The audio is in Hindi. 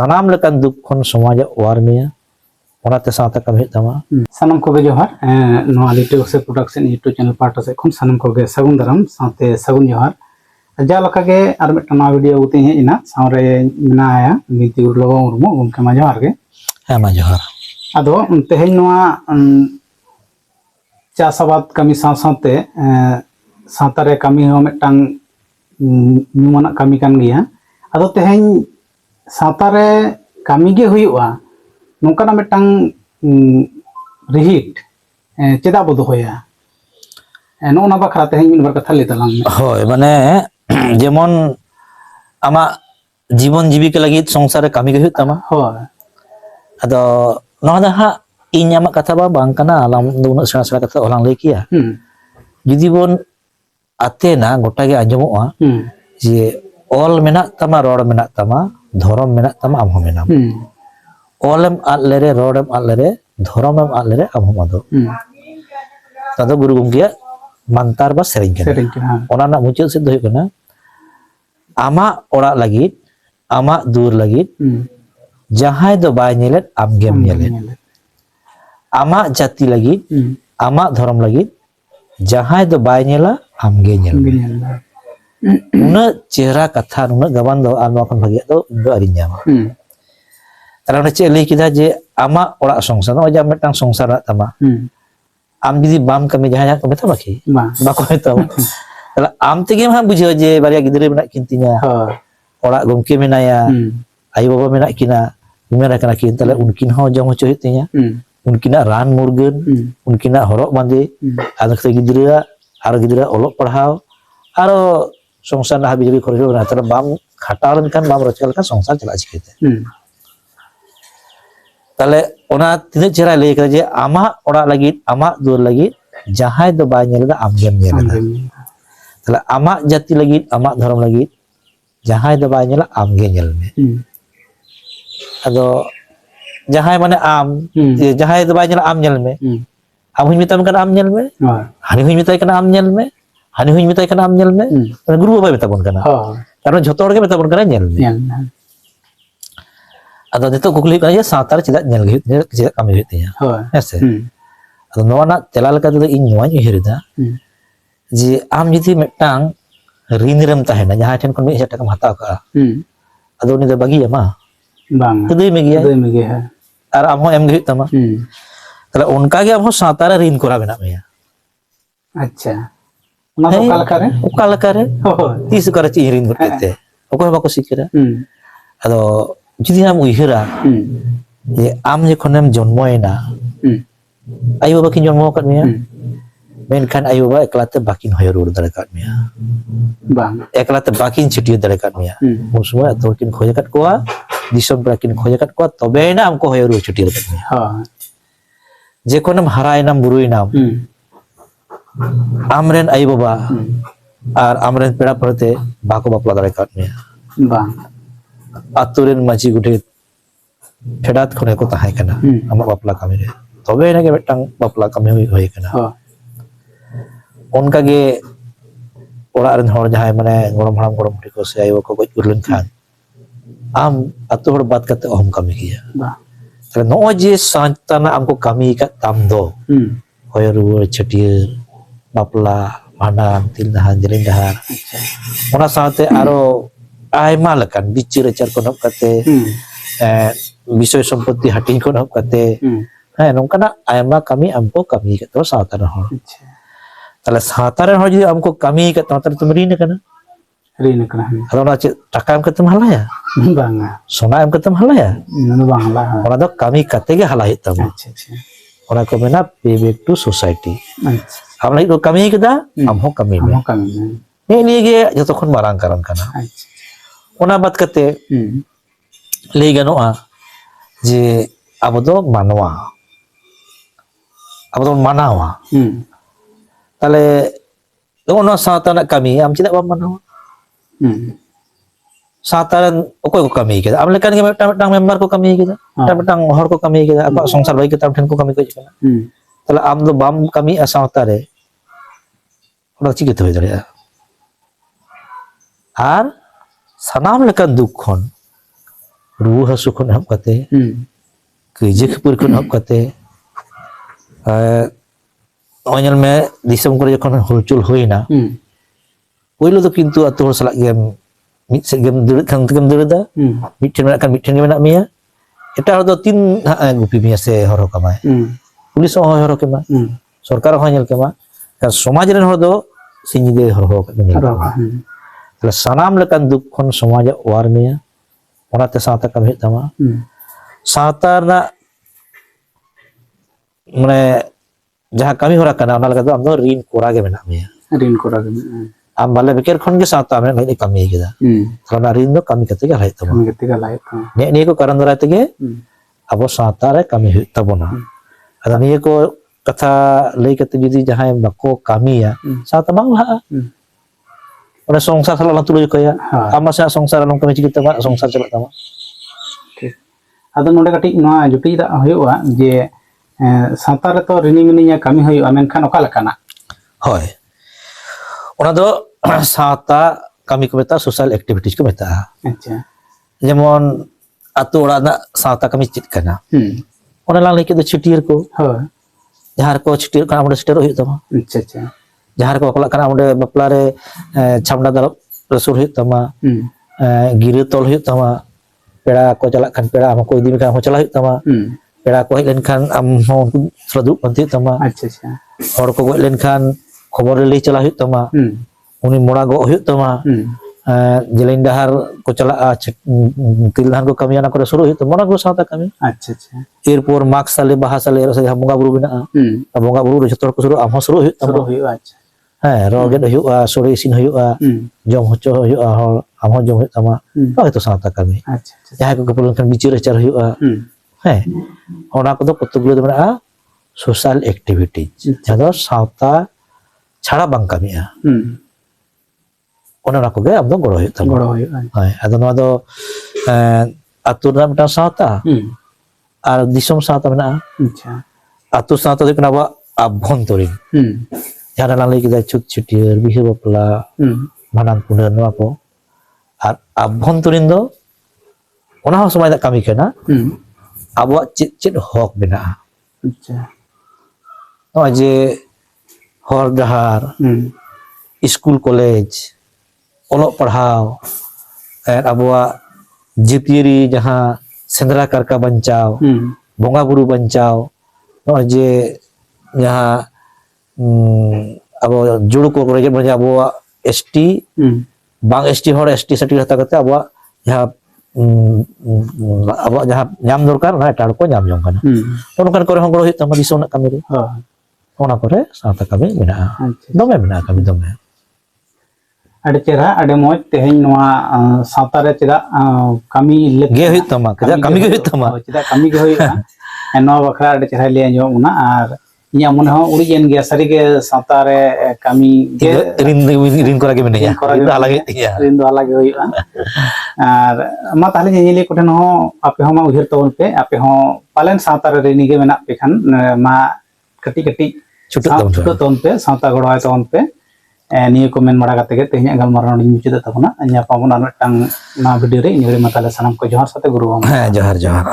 सानाम लेकान दुख खन समाज वार मिया ओनाते सावता कमी तमा सानम कोगे जोहार नोआ लिटिल से प्रोडक्शन यूट्यूब चैनल पार्ट से खन सानम कोगे सगुन दाराम साथे सगुन जोहार जा लका गे आर मिटना वीडियो उते हे इना सावरे मिनाया नीति उरलो मुर्मु उनके मा जोहार गे हे मा जोहार आदो तेहेन नोआ चासाबाद कमी साथे सातारे कमी हो मिटन नुमाना कमी कान गिया आदो तेहेन सातारे कमी गे हुयुआ नोंकाना मिटन रिहिट चेदा बो दोया नोना बखरा तेहेन मिन बार कथा ले तलांग होय माने जेमन आमा जीवन जीविका लगी संसार कमी गे तमा होय आदो नोना हा इन आमा कथा बा बांग kana alam उना सेरा सेरा कथा ओलांग लई किया जुदि बोन आतेना गोटा गे आंजमोआ जे ऑल मेना तमा रोड मेना तमा धर्म मेना तमा आम हो मेना ऑलम आद लेरे रोडम आद लेरे धर्मम आद लेरे आम हो मादो तदो गुरु गंगिया मंतार बा सेरिंग केना ओना ना मुचाद से दो कना आमा ओड़ा लगित आमा दूर लगित जहां दो बाय नेलेत आम गेम नेलेत आमा जाति लगित आमा धर्म लगित जहां दो बाय नेला आम गे नेल उना चेहरा कथा उना गवान दो आमा खन भागिया दो इndo ari nyama तारा चे लई किदा जे आमा ओड़ा संसार नो जा मिटांग संसार तमा आम जुदी बाम कमी जहां को मेता बाकी बाको मेता तला आम तेगे मा बुझो जे बारिया गिदरे मेना किनतिnya ओड़ा गमके मेनाया आयो बाबा मेना किना मेरा कना किन तले उनकिन हो जम होचो हितिnya उनकिना रान मुर्गन उनकिना हरक बांदे आदो गिदरा आरो गिदरा ओलक पढ़ाव आरो संसार ना हाबि जबि खरजो ना तला बाम खाटाव लेनखान बाम रोजगार का संसार चला चिकेते ताले ओना तिने चेहरा लई करे जे आमा ओड़ा लगी आमा दूर लगी जहां दो बाय नेलदा आम गेम नेलदा ताले आमा जाति लगी आमा धर्म लगी जहां दो बाय नेला आम गे नेल में अदो जहां माने आम जहां दो बाय नेला आम नेल में आम हुई मिताम कना आम नेल में हानि हुई मिताय कना आम नेल में हानि हुई मिताय कना आम नेल में गुरु बाबा मेता बोन कना कारण झोतो हर के मेता बोन कना नेल में अदो नितो कुकली का ये सातार चिदा नेल गे चिदा कमी हेतिया हेसे अदो नोना तेला लका दो इन नोवाñ उहिरदा जे आम जुदी मिटांग रिनरम ताहेना जहां ठेन कोन 1000 टाका हताव का अदो नि दो बागी मा बांग दई में गे है और आम हो एम गे तमा तले उनका गे आम हो सातार रिन कोरा बेना मेया अच्छा ना तो काल करे तीस करे ची रिन करते ओको बाको सिकरा अदो जुदी आम उहिरा जे आम जे खनेम जन्मयना आयो बाबा किन जन्म kat मेया मेनखान आयो बाबा एकलाते बाकिन होय रुर दरे kat मेया बांग एकलाते बाकिन छिटियो दरे kat मेया उन समय तो किन खोज kat कोआ दिसम बाकिन खोज kat कोआ तबे ना हमको होय रुर छिटियो kat मेया जे कोनम हराय नाम बुरुई नाम आमरेन आयो बाबा और आमरेन पेड़ा पड़ते बाको बापला दरे kat मेया बांग आतुरेन माजी गुठे फेडात खने को ताहाय कना आमा बापला कमी रे तबे ना के मिटांग बापला कमी होय कना उनका गे ओड़ा रन हर जहाय माने गोरम हराम गोरम बुढ़ी को से आयो को गज गुरलन खान आम अतु हर बात करते हम कमी किया तले नो जे सांतना हमको कमी का ताम दो होय रुवर छटियर बापला भांडान तिल दहान जलिन दहार ओना साथे आरो आयमा लकान बिचार आचार को नब कते विषय संपत्ति हटिंग को नब कते है नोंकाना आयमा कमी हमको कमी के तो सातार हर तले सातार हर जदी हमको कमी के तो तुम रिन कना अदो चे टाका एम कतम हलाया बांगा सोना एम कतम हलाया न बांगला ओना दो कमी कते गे हलाय तम ओना को मेना पे बैक टू सोसाइटी हम लाई को कमी केदा हम हो कमी में ने नि गे जतो खन मारांग कारण कना ओना बात कते लई गनोआ जे अब दो मानवा अब दो मानावा ताले ओना साताना कमी आम चिदा बा मानावा सातारन ओकोय को कमी केदा आम लेकान के मिटांग मेंबर को कमी केदा मिटांग हर को कमी केदा अब संसार भाई के ताम ठेन को कमी को कना ताले आम दो बाम कमी असावता रे ओना चिके तो होय दरे आर सानाम लेकान दुख खन ruwa hasu khon hab kate kaija khapur khon hab kate onyal me disam kore jokhon hulchul hoina puylo do kintu atu hor salak gem mid set gem durit kan gem durida mid ten menak kan mid ten gem menak mia eta hor do tin gupi mia se horo kamai pulis ho horo kema सरकार हो nyel kema kan somaj ren hor do sinjide hor ho ka nyel tala sanam lekan duk khon somaj war mia onate sawta kami tama sawta na mane jaha kami hora kana ona leka do am do rin kora ge menak mia rin kora ge am bale beker khon ge sawta me ngai kami keda tala rin do kami kate ge lai tama kami kate ge lai tama ne ko karan dara tege abo sawta re kami hu tabona ada niye ko kata lay kata judi jahay bako kami ya sa tabang lah ora songsar sala lang tuloy kaya ama sa songsar lang kami cikita ma songsar chala tama ado nonde kati noa juti da hoyuwa je sawta re to rini mini nya kami hoyuwa menkhan oka lekana hoy ona do sawta kami ko meta social activities ko meta acha jemon atu ora na sawta kami cit kana ona lang lay ke do chitier ko hoy jahar ko chitier kana amde chitier hoyuk tama acha acha jahar ko okolak kana amde bapla re chamda dal resur hoyuk tama gira tol hoyuk tama pera ko chalak kan pera am ko idi kan ho chala hoyuk tama pera ko hej len kan am ho sraduk panti tama acha acha hor ko goj len kan khobor lei chala hoyuk tama uni mora go hoyuk tama jelain dahar ko chala tilhan ko kami ana ko suru hoyuk tama ko sawta kami acha acha erpor mak sale bahasa le rasa bonga buru bina bonga buru jotor ko suru am ho suru hoyuk tama suru hoyuwa acha roget hoyuga sore isin hoyuga jom hocho hoyuga hor am ho jom hoyuk tama itu sawta kami acha acha jahay ko keperluan kan bicara cara hoyuga ona ko do kotgulo do mena social activities jado sawta chara bang kami ya ona ko ge am do goro hoyuk tama goro hoyuwa ado no do atur na meta sawta ar disom sawta mena acha atur sawta do kenapa abhontorin jangan lang lagi kita cut cutir bihi bapla manang punan no ako ar abhontorin do ona ho somay da kami kana abo cit hok bina acha no je hor dahar school college olok parhaw abuwa jipiri jaha sendra karka bancau bonga buru bancau no je jaha abo juru ko reje banja abo ST bang ST hor ST certificate hata kate abo jaha abo jaha nyam dorkar na tar ko nyam jong kana ono kan kore hongro hit tama disona kami re ona kore sawta kami mena dome mena kami dome ade chera ade moj teheng noa sawta re cheda kami ge hit tama kaja kami ge hit tama cheda kami ge hoyuwa eno bakra ade chera le anjom una ar inya mone ho uri gen ge sari ge sawta re kami ge rin kora ge mena ya itu alage ya rin do alage hoyuwa ar ma tahle nyeli koten ho ape ho ma uhir tawon pe ape ho palen sawta re rini ge menak pe khan ma kati kati chutu tawon pe sawta goro tawon pe niya komen mara kate ge tehnya galmarano ni mucida tabona anya pamona metang na video re ni matala sanam ko johar sate guru johar johar